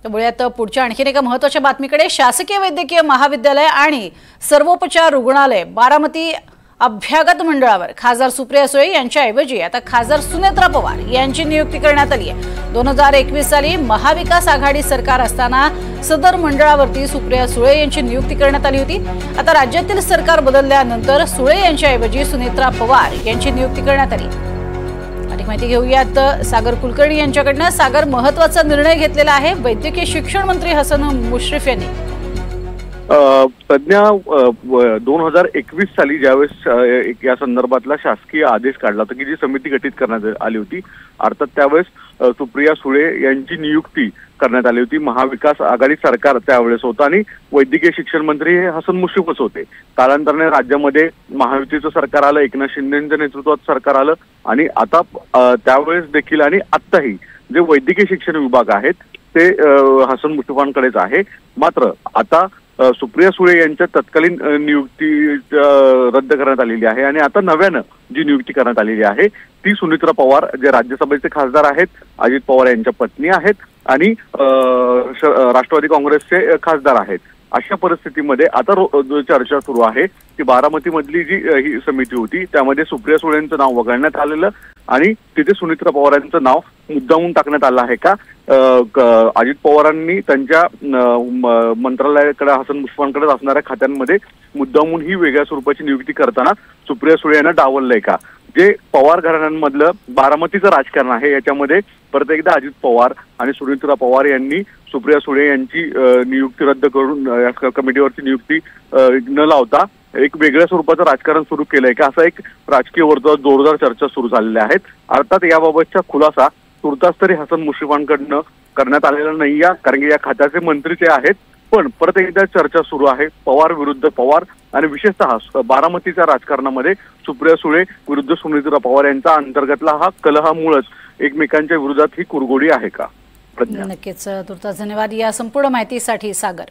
त्यामुळे आता पुढच्या आणखीन एका महत्त्वाच्या बातमीकडे शासकीय वैद्यकीय महाविद्यालय आणि सर्वोपचार रुग्णालय बारामती अभ्यागत मंडळावर खासदार सुप्रिया सुळे यांच्याऐवजी आता खासदार सुनेत्रा पवार यांची नियुक्ती करण्यात आली आहे। 2021 साली महाविकास आघाडी सरकार असताना सदर मंडळावरती सुप्रिया सुळे यांची नियुक्ती करण्यात आली होती। आता राज्यातील सरकार बदलल्यानंतर सुळे यांच्याऐवजी सुनेत्रा पवार यांची नियुक्ती करण्यात आली। अधिक माहिती घेऊयात सागर कुलकर्णी यांच्याकडून। सागर, महत्त्वाचा निर्णय घेतलेला आहे वैद्यकीय शिक्षण मंत्री हसन मुश्रीफ यांनी। तज्ञ 2021 साली ज्यावेळेस या संदर्भातला शासकीय आदेश काढला होता की जी समिती गठीत करण्यात आली होती, अर्थात त्यावेळेस सुप्रिया सुळे यांची नियुक्ती करण्यात आली होती। महाविकास आघाडी सरकार त्यावेळेस होतं आणि वैद्यकीय शिक्षण मंत्री हे हसन मुश्रीफच होते। कालांतराने राज्यामध्ये महायुतीचं सरकार आलं, एकनाथ शिंदेच्या नेतृत्वात सरकार आलं आणि आता त्यावेळेस देखील आणि आत्ताही जे वैद्यकीय शिक्षण विभाग आहेत ते हसन मुश्रीफांकडेच आहे। मात्र आता सुप्रिया सुळे यांच्या तत्कालीन नियुक्ती रद्द करण्यात आलेली आहे आणि आता नव्यानं जी नियुक्ती करण्यात आलेली आहे ती सुनेत्रा पवार, जे राज्यसभेचे खासदार आहेत, अजित पवार यांच्या पत्नी आहेत आणि राष्ट्रवादी काँग्रेसचे खासदार आहेत। अशा परिस्थितीमध्ये आता चर्चा सुरू आहे की बारामतीमधली जी ही समिती होती त्यामध्ये सुप्रिया सुळेंचं नाव वगळण्यात आलेलं आणि तिथे सुनेत्रा पवारांचं नाव मुद्दामून टाकण्यात आलं आहे का। अजित पवारांनी त्यांच्या मंत्रालयाकडे हसन मुश्रीफांकडे असणाऱ्या खात्यांमध्ये मुद्दामून ही वेगळ्या स्वरूपाची नियुक्ती करताना सुप्रिया सुळे यांना डावललंय का। जे पवार घराण्यांमधलं बारामतीचं राजकारण आहे याच्यामध्ये परत एकदा अजित पवार आणि सुनेत्रा पवार यांनी सुप्रिया सुळे यांची नियुक्ती रद्द करून या कमिटीवरची नियुक्ती न लावता एक वेगळ्या स्वरूपाचं राजकारण सुरू केलंय का, असा एक राजकीय वर्तुळात जोरदार चर्चा सुरू झालेल्या आहेत। अर्थात याबाबतचा खुलासा तुर्तास तरी हसन मुश्रीफांकडनं करण्यात आलेला नाही आहे, कारण की या खात्याचे मंत्री ते आहेत। पण परत एकदा चर्चा सुरू आहे पवार विरुद्ध पवार आणि विशेषतः बारामतीच्या राजकारणामध्ये सुप्रिया सुळे विरुद्ध सुनेत्रा पवार यांचा अंतर्गतला हा कलहामुळेच एकमेकांच्या विरोधात ही कुरघोडी आहे का। नक्कीच तुर्तास धन्यवाद या संपूर्ण माहितीसाठी सागर।